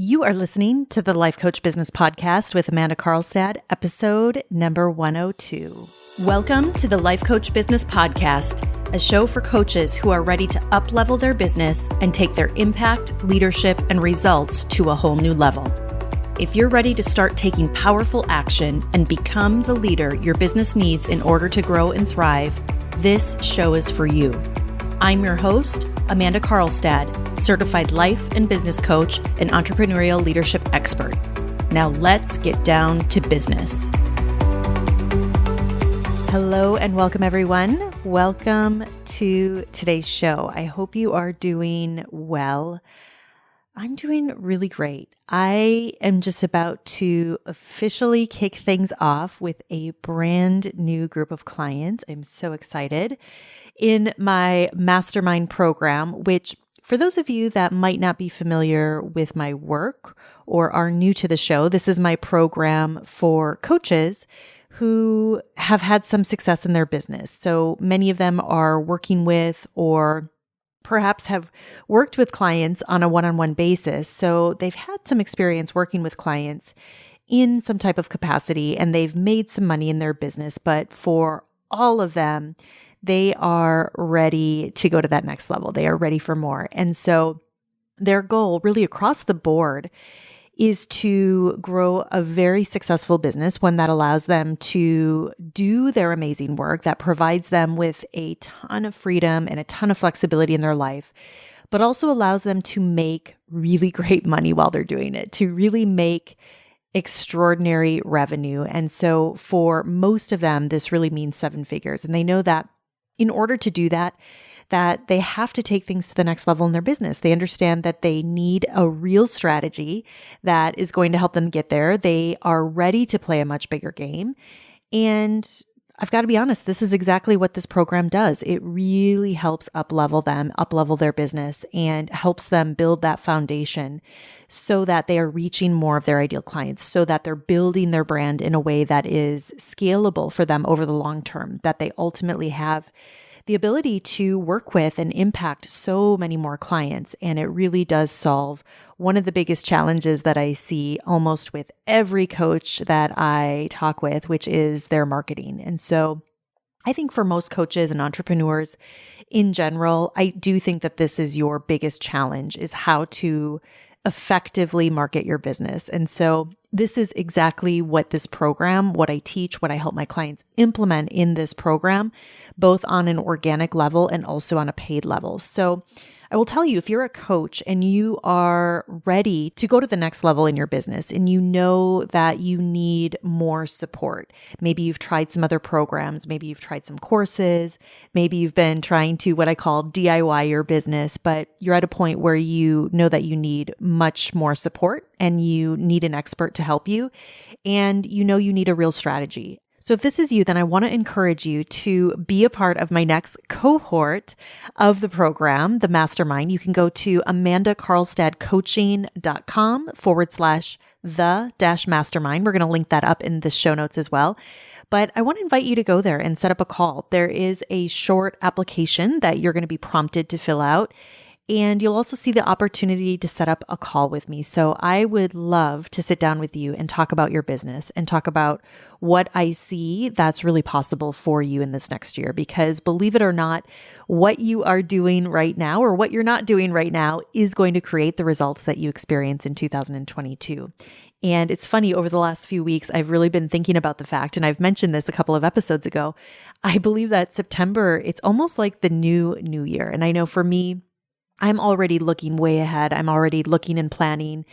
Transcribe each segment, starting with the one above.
You are listening to the Life Coach Business Podcast with Amanda Karlstad, episode number 102. Welcome to the Life Coach Business Podcast, a show for coaches who are ready to up-level their business and take their impact, leadership, and results to a whole new level. If you're ready to start taking powerful action and become the leader your business needs in order to grow and thrive, this show is for you. I'm your host, Amanda Karlstad, certified life and business coach and entrepreneurial leadership expert. Now let's get down to business. Hello and welcome everyone. Welcome to today's show. I hope you are doing well. I'm doing really great. I am just about to officially kick things off with a brand new group of clients. I'm so excited. In my Mastermind Program, which for those of you that might not be familiar with my work or are new to the show, this is my program for coaches who have had some success in their business. So many of them are working with or perhaps have worked with clients on a one-on-one basis. So they've had some experience working with clients in some type of capacity and they've made some money in their business. But for all of them, they are ready to go to that next level. They are ready for more. And so their goal really across the board is to grow a very successful business, one that allows them to do their amazing work, that provides them with a ton of freedom and a ton of flexibility in their life, but also allows them to make really great money while they're doing it, to really make extraordinary revenue. And so for most of them, this really means seven figures. And they know that in order to do that they have to take things to the next level in their business. They understand that they need a real strategy that is going to help them get there. They are ready to play a much bigger game. And I've got to be honest, this is exactly what this program does. It really helps up-level them, up-level their business, and helps them build that foundation so that they are reaching more of their ideal clients, so that they're building their brand in a way that is scalable for them over the long term, that they ultimately have the ability to work with and impact so many more clients. And it really does solve one of the biggest challenges that I see almost with every coach that I talk with, which is their marketing. And so I think for most coaches and entrepreneurs in general, I do think that this is your biggest challenge, is how to effectively market your business. And so this is exactly what this program, what I teach, what I help my clients implement in this program, both on an organic level and also on a paid level. So I will tell you, if you're a coach and you are ready to go to the next level in your business and you know that you need more support, maybe you've tried some other programs, maybe you've tried some courses, maybe you've been trying to what I call DIY your business, but you're at a point where you know that you need much more support and you need an expert to help you, and you know you need a real strategy. So if this is you, then I want to encourage you to be a part of my next cohort of the program, the Mastermind. You can go to amandakarlstadcoaching.com/the-mastermind. We're going to link that up in the show notes as well. But I want to invite you to go there and set up a call. There is a short application that you're going to be prompted to fill out. And you'll also see the opportunity to set up a call with me. So I would love to sit down with you and talk about your business and talk about what I see that's really possible for you in this next year. Because believe it or not, what you are doing right now or what you're not doing right now is going to create the results that you experience in 2022. And it's funny, over the last few weeks, I've really been thinking about the fact, and I've mentioned this a couple of episodes ago, I believe that September, it's almost like the new year. And I know for me, I'm already looking way ahead. I'm already looking and planning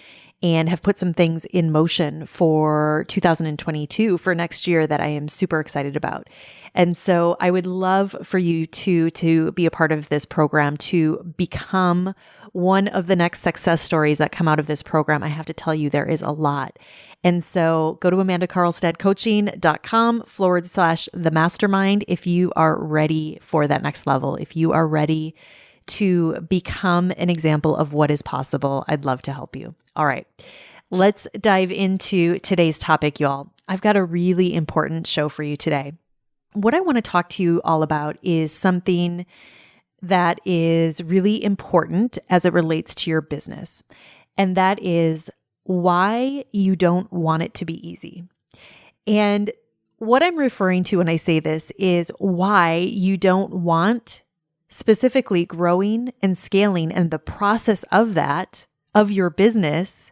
and have put some things in motion for 2022 for next year that I am super excited about. And so I would love for you to be a part of this program, to become one of the next success stories that come out of this program. I have to tell you, there is a lot. And so go to amandakarlstadcoaching.com/the-mastermind if you are ready for that next level. If you are ready to become an example of what is possible, I'd love to help you. All right, let's dive into today's topic, y'all. I've got a really important show for you today. What I want to talk to you all about is something that is really important as it relates to your business. and that is why you don't want it to be easy. And what I'm referring to when I say this is why you don't want specifically growing and scaling and the process of that, of your business,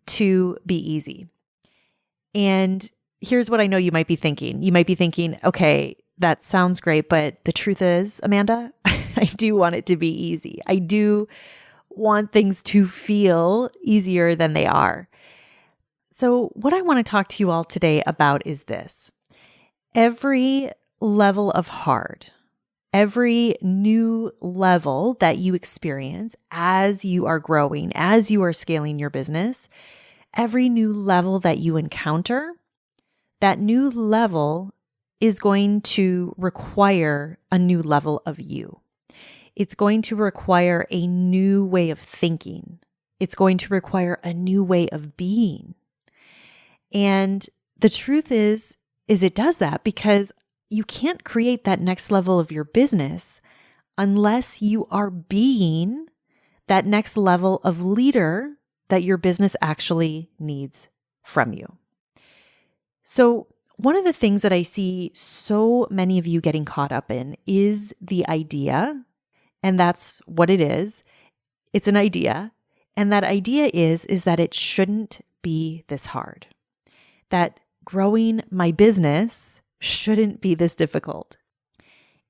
to be easy. And here's what I know you might be thinking. You might be thinking, okay, that sounds great, but the truth is, Amanda, I do want it to be easy. I do want things to feel easier than they are. So what I want to talk to you all today about is this. Every level of hard, every new level that you experience as you are growing, as you are scaling your business, every new level that you encounter, that new level is going to require a new level of you. It's going to require a new way of thinking. It's going to require a new way of being. And the truth is it does that because you can't create that next level of your business unless you are being that next level of leader that your business actually needs from you. So one of the things that I see so many of you getting caught up in is the idea, and that's what it is. It's an idea. And that idea is that it shouldn't be this hard. That growing my business shouldn't be this difficult.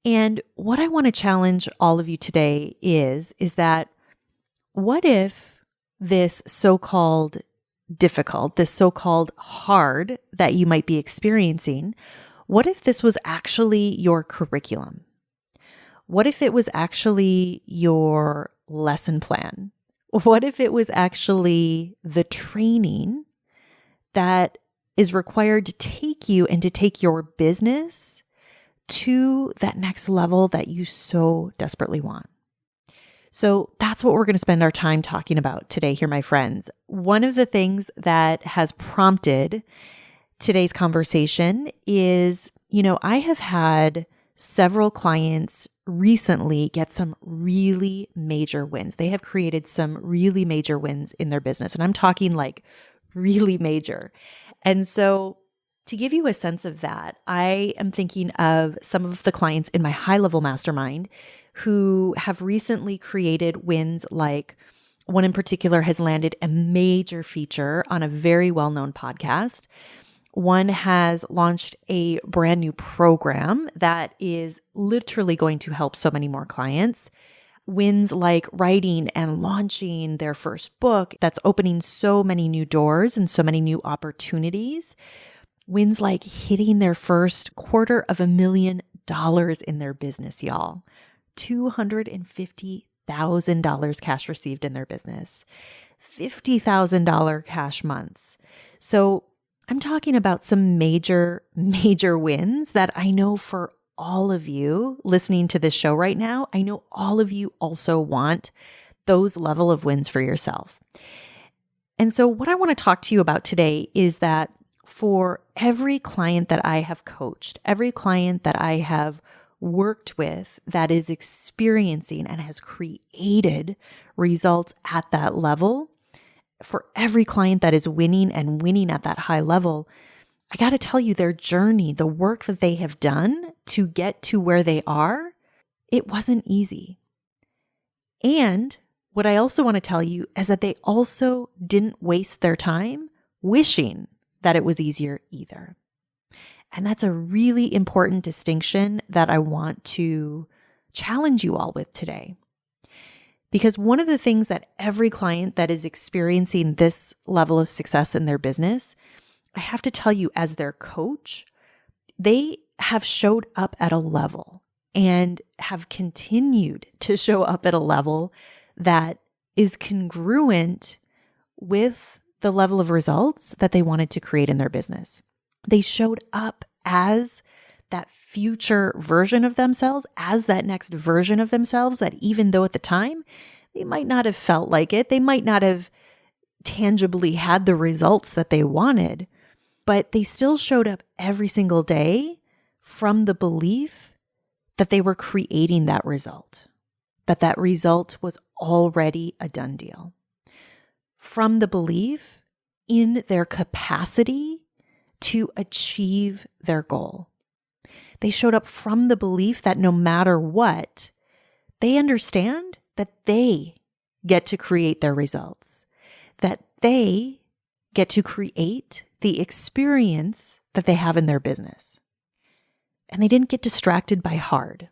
And what I want to challenge all of you today is that what if this so-called difficult, this so-called hard that you might be experiencing, what if this was actually your curriculum? What if it was actually your lesson plan? What if it was actually the training that is required to take you and to take your business to that next level that you so desperately want? So that's what we're going to spend our time talking about today here, my friends. One of the things that has prompted today's conversation is, I have had several clients recently get some really major wins. They have created some really major wins in their business. And I'm talking like really major. And so to give you a sense of that, I am thinking of some of the clients in my high-level mastermind who have recently created wins, like one in particular has landed a major feature on a very well-known podcast. One has launched a brand new program that is literally going to help so many more clients. Wins like writing and launching their first book that's opening so many new doors and so many new opportunities. Wins like hitting their first $250,000 in their business, y'all. $250,000 cash received in their business. $50,000 cash months. So I'm talking about some major, major wins that I know for all of you listening to this show right now, I know all of you also want those level of wins for yourself. And so what I want to talk to you about today is that for every client that I have coached, every client that I have worked with that is experiencing and has created results at that level, for every client that is winning and winning at that high level, I got to tell you their journey, the work that they have done to get to where they are, it wasn't easy. And what I also want to tell you is that they also didn't waste their time wishing that it was easier either. And that's a really important distinction that I want to challenge you all with today. Because one of the things that every client that is experiencing this level of success in their business, I have to tell you as their coach, they have showed up at a level and have continued to show up at a level that is congruent with the level of results that they wanted to create in their business. They showed up as that future version of themselves, as that next version of themselves that even though at the time they might not have felt like it, they might not have tangibly had the results that they wanted, but they still showed up every single day from the belief that they were creating that result was already a done deal. from the belief in their capacity to achieve their goal. They showed up from the belief that no matter what, they understand that they get to create their results, that they get to create the experience that they have in their business. And they didn't get distracted by hard.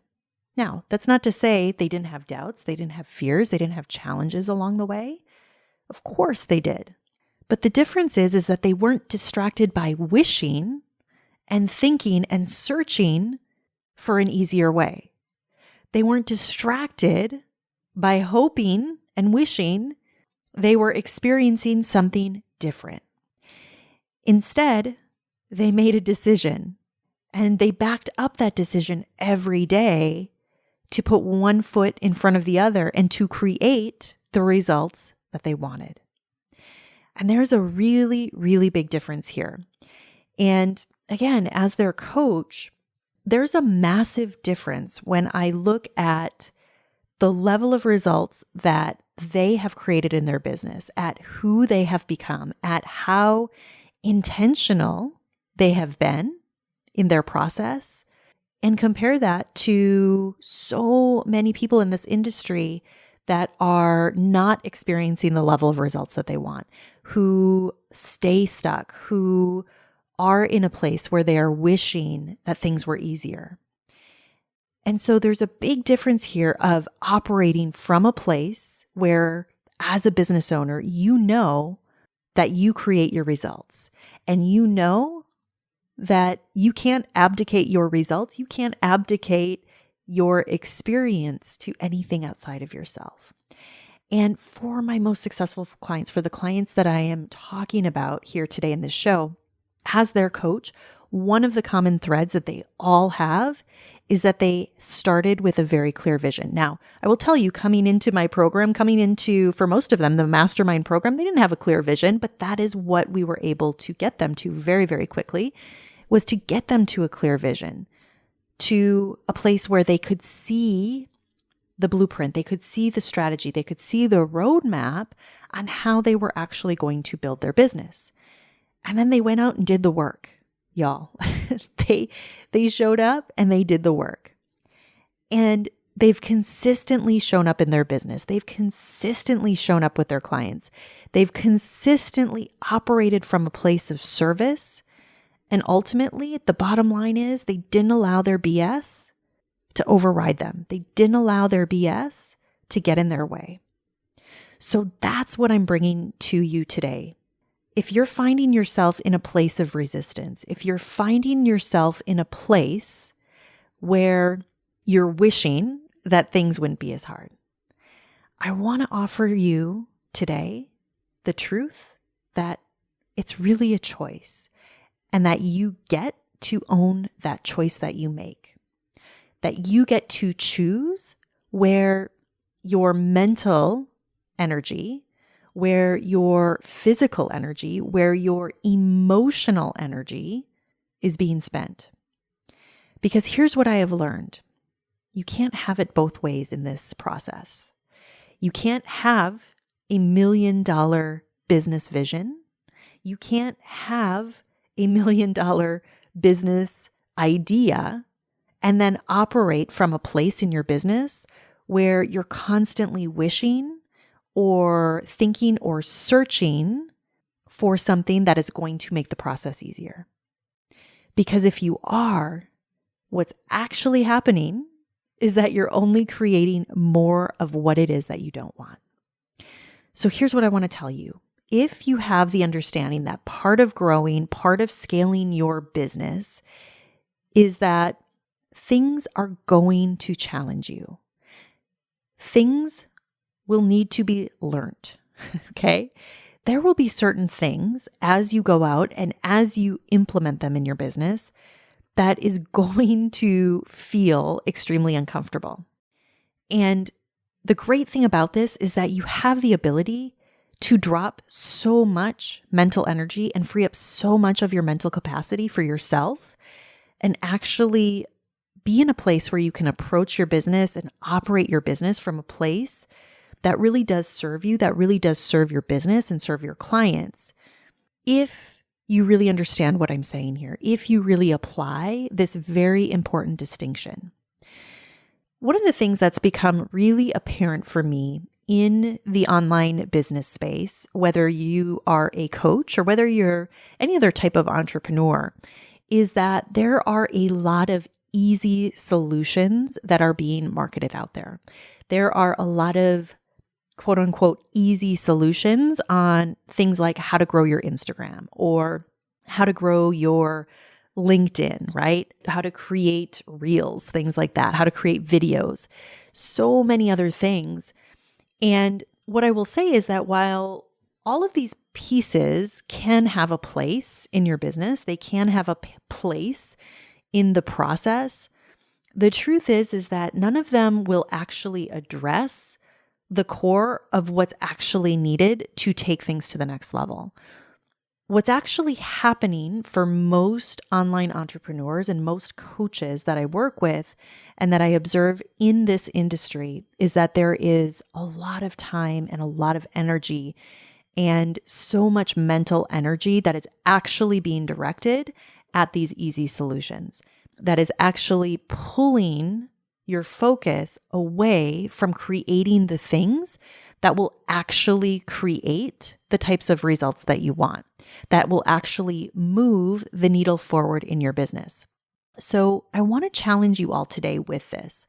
Now, that's not to say they didn't have doubts, they didn't have fears, they didn't have challenges along the way. Of course they did. But the difference is that they weren't distracted by wishing and thinking and searching for an easier way. They weren't distracted by hoping and wishing. They were experiencing something different. Instead, they made a decision, and they backed up that decision every day to put one foot in front of the other and to create the results that they wanted. And there's a really, really big difference here. And again, as their coach, there's a massive difference when I look at the level of results that they have created in their business, at who they have become, at how intentional they have been in their process, and compare that to so many people in this industry that are not experiencing the level of results that they want, who stay stuck, who are in a place where they are wishing that things were easier. And so there's a big difference here of operating from a place where, as a business owner, you know that you create your results, and you know that you can't abdicate your results. You can't abdicate your experience to anything outside of yourself. And for my most successful clients, for the clients that I am talking about here today in this show, as their coach, one of the common threads that they all have is that they started with a very clear vision. Now, I will tell you, coming into my program, for most of them, the Mastermind Program, they didn't have a clear vision, but that is what we were able to get them to very, very quickly, was to get them to a clear vision, to a place where they could see the blueprint, they could see the strategy, they could see the roadmap on how they were actually going to build their business. And then they went out and did the work, y'all. They showed up and they did the work. And they've consistently shown up in their business. They've consistently shown up with their clients. They've consistently operated from a place of service. And ultimately, the bottom line is they didn't allow their BS to override them. They didn't allow their BS to get in their way. So that's what I'm bringing to you today. If you're finding yourself in a place of resistance, if you're finding yourself in a place where you're wishing that things wouldn't be as hard, I want to offer you today the truth that it's really a choice, and that you get to own that choice that you make, that you get to choose where your mental energy, where your physical energy, where your emotional energy is being spent. Because here's what I have learned. You can't have it both ways in this process. You can't have $1 million business vision. You can't have $1 million business idea and then operate from a place in your business where you're constantly wishing or thinking or searching for something that is going to make the process easier. Because if you are, what's actually happening is that you're only creating more of what it is that you don't want. So here's what I want to tell you. If you have the understanding that part of growing, part of scaling your business is that things are going to challenge you. Things will need to be learned, okay? There will be certain things as you go out and as you implement them in your business that is going to feel extremely uncomfortable. And the great thing about this is that you have the ability to drop so much mental energy and free up so much of your mental capacity for yourself and actually be in a place where you can approach your business and operate your business from a place that really does serve you, that really does serve your business and serve your clients, if you really understand what I'm saying here, if you really apply this very important distinction. One of the things that's become really apparent for me in the online business space, whether you are a coach or whether you're any other type of entrepreneur, is that there are a lot of easy solutions that are being marketed out there. There are a lot of quote unquote easy solutions on things like how to grow your Instagram or how to grow your LinkedIn, right? How to create reels, things like that, how to create videos, so many other things. And what I will say is that while all of these pieces can have a place in your business, they can have a place in the process, the truth is that none of them will actually address the core of what's actually needed to take things to the next level. What's actually happening for most online entrepreneurs and most coaches that I work with and that I observe in this industry is that there is a lot of time and a lot of energy and so much mental energy that is actually being directed at these easy solutions, that is actually pulling your focus away from creating the things that will actually create the types of results that you want, that will actually move the needle forward in your business. So I want to challenge you all today with this.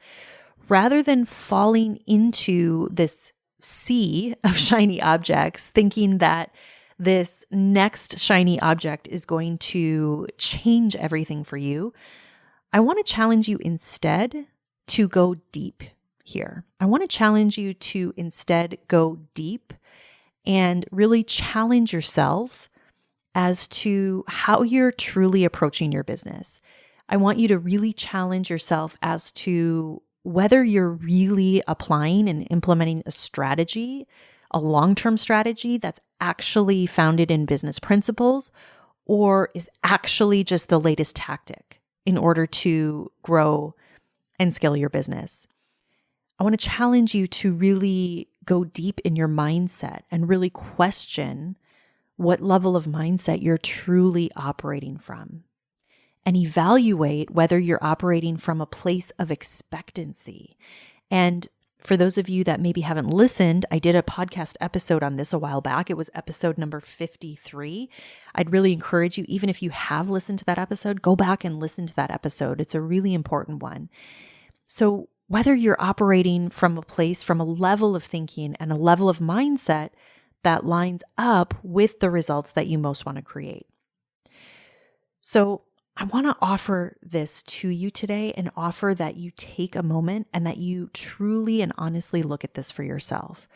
Rather than falling into this sea of shiny objects, thinking that this next shiny object is going to change everything for you, I want to challenge you instead to go deep here. I want to challenge you to instead go deep and really challenge yourself as to how you're truly approaching your business. I want you to really challenge yourself as to whether you're really applying and implementing a strategy, a long-term strategy that's actually founded in business principles, or is actually just the latest tactic in order to grow and scale your business. I want to challenge you to really go deep in your mindset and really question what level of mindset you're truly operating from, and evaluate whether you're operating from a place of expectancy. And for those of you that maybe haven't listened, I did a podcast episode on this a while back. It was episode number 53. I'd really encourage you, even if you have listened to that episode, go back and listen to that episode. It's a really important one. So whether you're operating from a place, from a level of thinking and a level of mindset that lines up with the results that you most want to create. So I want to offer this to you today and offer that you take a moment and that you truly and honestly look at this for yourself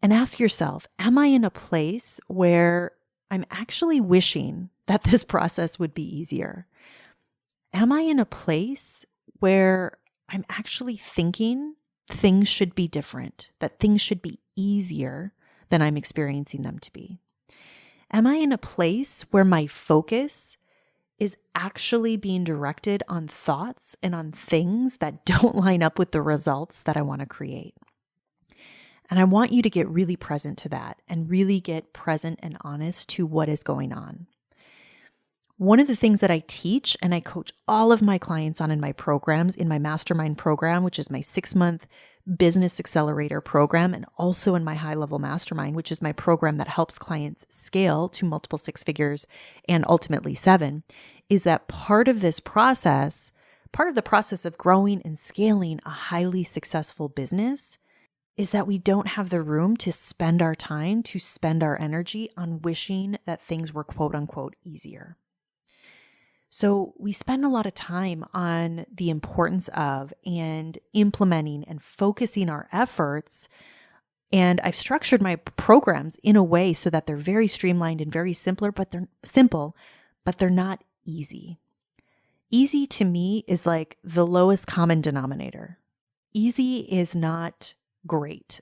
and ask yourself, am I in a place where I'm actually wishing that this process would be easier? Am I in a place where I'm actually thinking things should be different, that things should be easier than I'm experiencing them to be? Am I in a place where my focus is actually being directed on thoughts and on things that don't line up with the results that I want to create? And I want you to get really present to that and really get present and honest to what is going on. One of the things that I teach and I coach all of my clients on in my programs, in my Mastermind Program, which is my 6-month business accelerator program, and also in my high-level mastermind, which is my program that helps clients scale to multiple 6 figures and ultimately 7, is that part of this process, part of the process of growing and scaling a highly successful business, is that we don't have the room to spend our time, to spend our energy on wishing that things were quote unquote easier. So we spend a lot of time on the importance of and implementing and focusing our efforts. And I've structured my programs in a way so that they're very streamlined and very simple, but they're not easy. Easy to me is like the lowest common denominator. Easy is not great.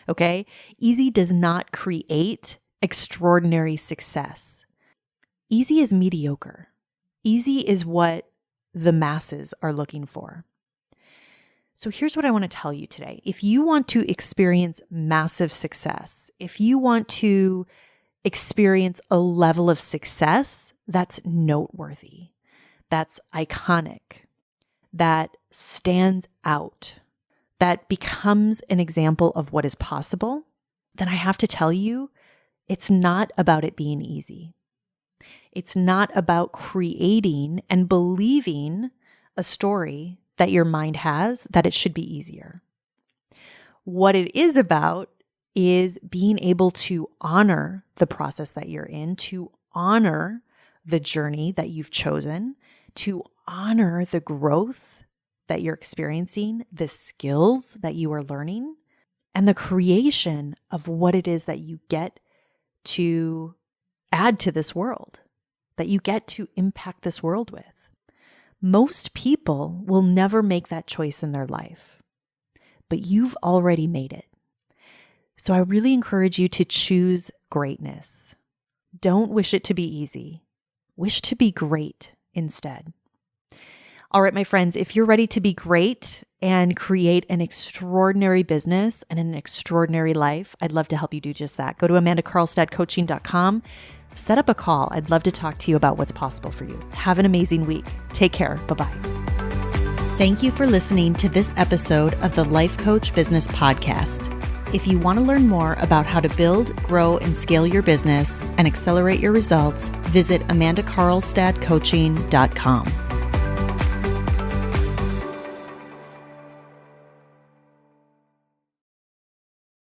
Okay? Easy does not create extraordinary success. Easy is mediocre. Easy is what the masses are looking for. So here's what I want to tell you today. If you want to experience massive success, if you want to experience a level of success that's noteworthy, that's iconic, that stands out, that becomes an example of what is possible, then I have to tell you, it's not about it being easy. It's not about creating and believing a story that your mind has that it should be easier. What it is about is being able to honor the process that you're in, to honor the journey that you've chosen, to honor the growth that you're experiencing, the skills that you are learning, and the creation of what it is that you get to add to this world, that you get to impact this world with. Most people will never make that choice in their life, but you've already made it. So I really encourage you to choose greatness. Don't wish it to be easy. Wish to be great instead. All right, my friends, if you're ready to be great and create an extraordinary business and an extraordinary life, I'd love to help you do just that. Go to amandakarlstadcoaching.com. Set up a call. I'd love to talk to you about what's possible for you. Have an amazing week. Take care. Bye-bye. Thank you for listening to this episode of the Life Coach Business Podcast. If you want to learn more about how to build, grow, and scale your business and accelerate your results, visit amandakarlstadcoaching.com.